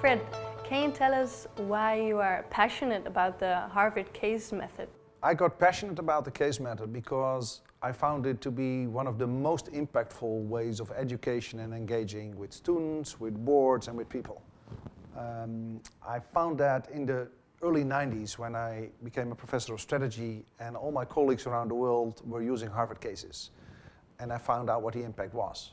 Fred, can you tell us why you are passionate about the Harvard case method? I got passionate about the case method because I found it to be one of the most impactful ways of education and engaging with students, with boards and with people. I found that in the early 90s when I became a professor of strategy and all my colleagues around the world were using Harvard cases, and I found out what the impact was.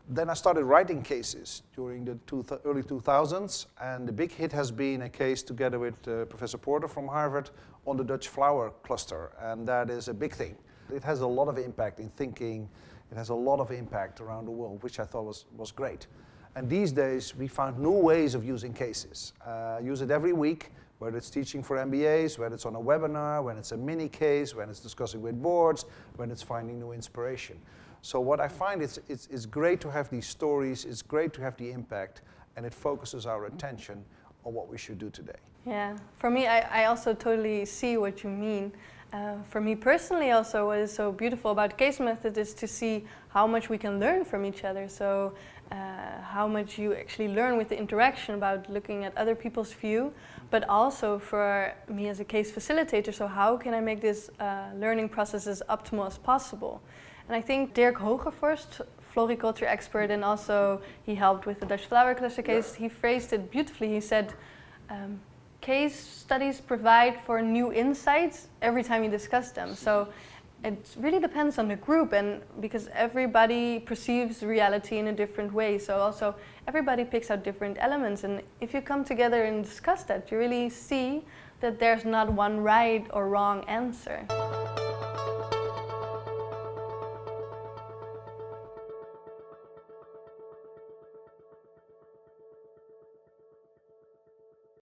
Then I started writing cases during the early 2000s, and the big hit has been a case together with Professor Porter from Harvard on the Dutch flower cluster, and that is a big thing. It has a lot of impact in thinking, it has a lot of impact around the world, which I thought was great. And these days we found new ways of using cases. Use it every week, whether it's teaching for MBAs, whether it's on a webinar, when it's a mini case, when it's discussing with boards, when it's finding new inspiration. So what I find is it's great to have these stories, it's great to have the impact, and it focuses our attention on what we should do today. Yeah, for me, I also totally see what you mean. For me personally also, what is so beautiful about case method is to see how much we can learn from each other. So how much you actually learn with the interaction about looking at other people's view, but also for me as a case facilitator, so how can I make this learning process as optimal as possible? And I think Dirk Hogevorst, floriculture expert, and also he helped with the Dutch flower cluster case, he phrased it beautifully. He said, case studies provide for new insights every time you discuss them. So it really depends on the group, and because everybody perceives reality in a different way. So also everybody picks out different elements, and if you come together and discuss that, you really see that there's not one right or wrong answer.